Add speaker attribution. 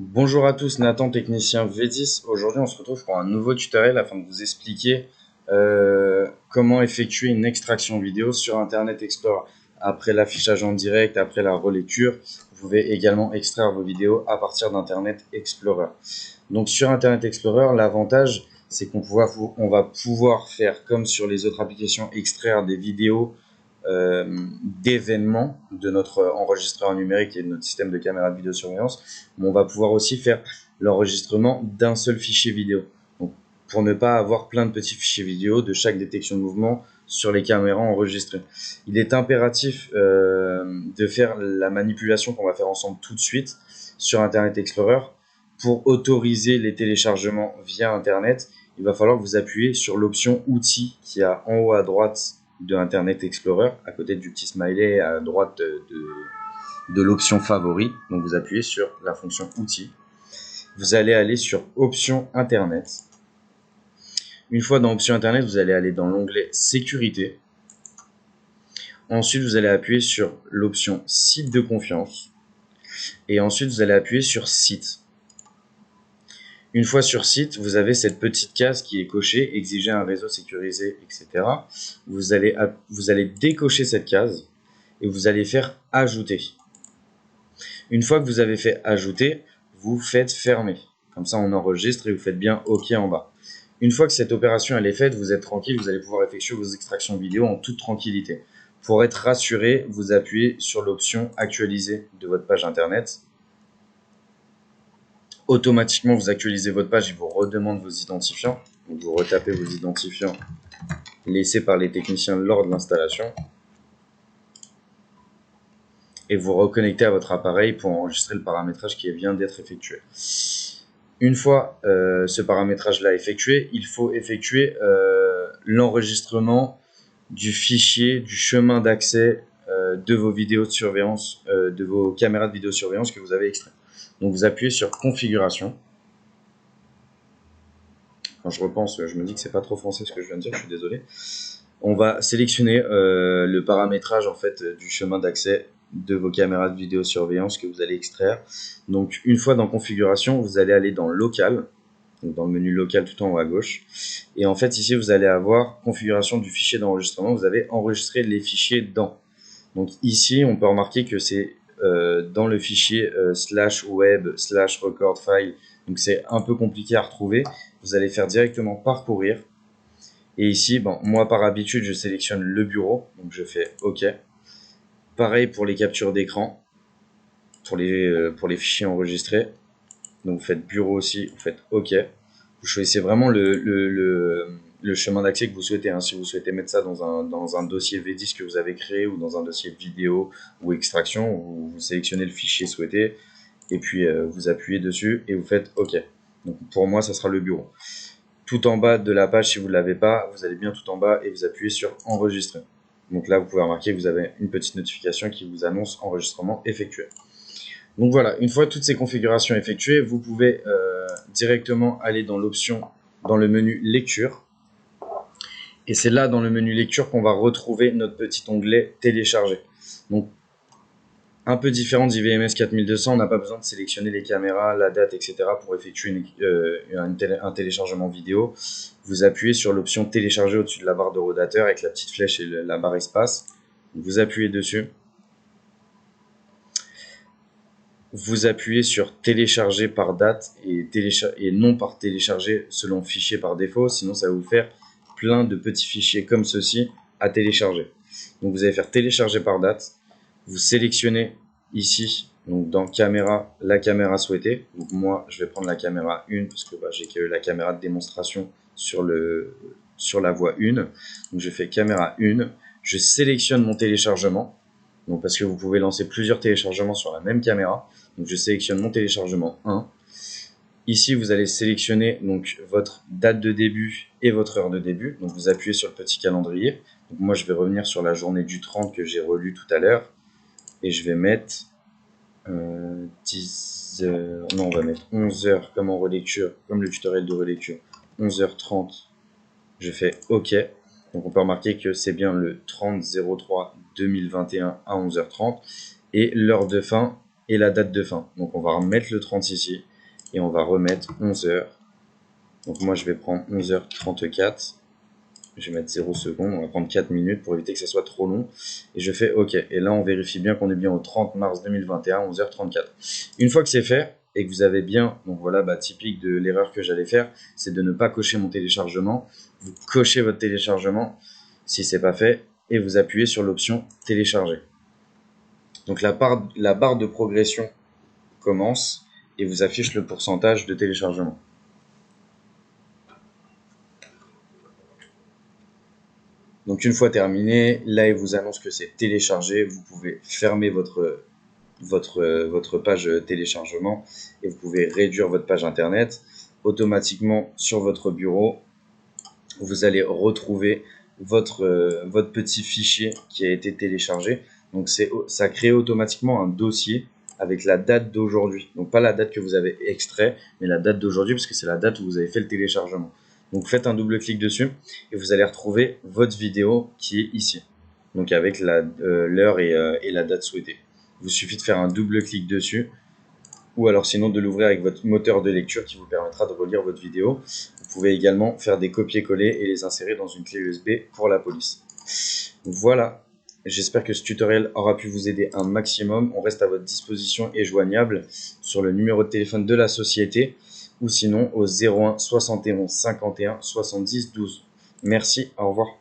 Speaker 1: Bonjour à tous, Nathan, technicien V10. Aujourd'hui, on se retrouve pour un nouveau tutoriel afin de vous expliquer comment effectuer une extraction vidéo sur Internet Explorer. Après l'affichage en direct, après la relecture, vous pouvez également extraire vos vidéos à partir d'Internet Explorer. Donc sur Internet Explorer, l'avantage, c'est qu'on va pouvoir faire comme sur les autres applications, extraire des vidéos d'événements de notre enregistreur numérique et de notre système de caméra de vidéosurveillance, mais on va pouvoir aussi faire l'enregistrement d'un seul fichier vidéo. Donc, pour ne pas avoir plein de petits fichiers vidéo de chaque détection de mouvement sur les caméras enregistrées. Il est impératif de faire la manipulation qu'on va faire ensemble tout de suite sur Internet Explorer. Pour autoriser les téléchargements via Internet, il va falloir que vous appuyez sur l'option outils qui est en haut à droite de Internet Explorer, à côté du petit smiley à droite de l'option favori. Donc vous appuyez sur la fonction outils. Vous allez aller sur option Internet. Une fois dans option Internet, vous allez aller dans l'onglet sécurité. Ensuite, vous allez appuyer sur l'option site de confiance. Et ensuite, vous allez appuyer sur site. Une fois sur site, vous avez cette petite case qui est cochée, exiger un réseau sécurisé, etc. Vous allez décocher cette case et vous allez faire ajouter. Une fois que vous avez fait ajouter, vous faites fermer. Comme ça, on enregistre et vous faites bien OK en bas. Une fois que cette opération elle est faite, vous êtes tranquille, vous allez pouvoir effectuer vos extractions vidéo en toute tranquillité. Pour être rassuré, vous appuyez sur l'option actualiser de votre page internet. Automatiquement, vous actualisez votre page, il vous redemande vos identifiants. Donc, vous retapez vos identifiants laissés par les techniciens lors de l'installation. Et vous reconnectez à votre appareil pour enregistrer le paramétrage qui vient d'être effectué. Une fois ce paramétrage-là effectué, il faut effectuer l'enregistrement du fichier, du chemin d'accès de vos vidéos de surveillance, de vos caméras de vidéosurveillance que vous avez extrait. Donc vous appuyez sur configuration. Quand je repense, je me dis que c'est pas trop français ce que je viens de dire, je suis désolé. On va sélectionner le paramétrage en fait du chemin d'accès de vos caméras de vidéosurveillance que vous allez extraire. Donc une fois dans configuration, vous allez aller dans local, donc dans le menu local tout en haut à gauche. Et en fait ici vous allez avoir configuration du fichier d'enregistrement, vous avez enregistré les fichiers dans. Donc ici on peut remarquer que c'est dans le fichier /web/record file, donc c'est un peu compliqué à retrouver. Vous allez faire directement parcourir. Et ici, bon, moi par habitude, je sélectionne le bureau, donc je fais OK. Pareil pour les captures d'écran, pour les fichiers enregistrés. Donc vous faites bureau aussi, vous faites OK. Vous choisissez vraiment le chemin d'accès que vous souhaitez. Hein. Si vous souhaitez mettre ça dans un dossier V10 que vous avez créé ou dans un dossier vidéo ou extraction, vous sélectionnez le fichier souhaité et puis vous appuyez dessus et vous faites OK. Donc pour moi, ça sera le bureau. Tout en bas de la page, si vous ne l'avez pas, vous allez bien tout en bas et vous appuyez sur enregistrer. Donc là, vous pouvez remarquer que vous avez une petite notification qui vous annonce enregistrement effectué. Donc voilà, une fois toutes ces configurations effectuées, vous pouvez directement aller dans l'option, dans le menu lecture. Et c'est là, dans le menu lecture, qu'on va retrouver notre petit onglet télécharger. Donc, un peu différent d'IVMS 4200, on n'a pas besoin de sélectionner les caméras, la date, etc. pour effectuer un téléchargement vidéo. Vous appuyez sur l'option télécharger au-dessus de la barre de rotateur avec la petite flèche et la barre espace. Vous appuyez dessus. Vous appuyez sur télécharger par date et non par télécharger selon fichier par défaut, sinon ça va vous faire plein de petits fichiers comme ceci à télécharger. Donc vous allez faire télécharger par date, vous sélectionnez ici, donc dans caméra, la caméra souhaitée. Donc moi je vais prendre la caméra 1 parce que j'ai que la caméra de démonstration sur la voie 1. Donc je fais caméra 1, je sélectionne mon téléchargement. Donc parce que vous pouvez lancer plusieurs téléchargements sur la même caméra. Donc je sélectionne mon téléchargement 1. Ici, vous allez sélectionner donc votre date de début et votre heure de début. Donc vous appuyez sur le petit calendrier. Donc moi, je vais revenir sur la journée du 30 que j'ai relu tout à l'heure. Et je vais mettre 10 heures. Non, on va mettre 11 heures comme en relecture, comme le tutoriel de relecture. 11h30. Je fais OK. Donc on peut remarquer que c'est bien le 30/03/2021 à 11h30. Et l'heure de fin et la date de fin. Donc on va remettre le 30 ici. et on va remettre 11 h. Donc moi je vais prendre 11h34. Je vais mettre 0 secondes, on va prendre 4 minutes pour éviter que ça soit trop long. Et je fais OK. Et là, on vérifie bien qu'on est bien au 30 mars 2021, 11h34. Une fois que c'est fait et que vous avez bien, donc voilà, typique de l'erreur que j'allais faire, c'est de ne pas cocher mon téléchargement. Vous cochez votre téléchargement si c'est pas fait et vous appuyez sur l'option télécharger. Donc la barre de progression commence et vous affiche le pourcentage de téléchargement. Donc une fois terminé, là il vous annonce que c'est téléchargé. Vous pouvez fermer votre page téléchargement et vous pouvez réduire votre page internet. Automatiquement sur votre bureau, vous allez retrouver votre petit fichier qui a été téléchargé. Donc ça crée automatiquement un dossier avec la date d'aujourd'hui. Donc pas la date que vous avez extrait, mais la date d'aujourd'hui parce que c'est la date où vous avez fait le téléchargement. Donc faites un double clic dessus et vous allez retrouver votre vidéo qui est ici. Donc avec l'heure et la date souhaitée. Il vous suffit de faire un double clic dessus ou alors sinon de l'ouvrir avec votre moteur de lecture qui vous permettra de relire votre vidéo. Vous pouvez également faire des copier-coller et les insérer dans une clé USB pour la police. Voilà, j'espère que ce tutoriel aura pu vous aider un maximum. On reste à votre disposition et joignable sur le numéro de téléphone de la société ou sinon au 01 71 51 70 12. Merci, au revoir.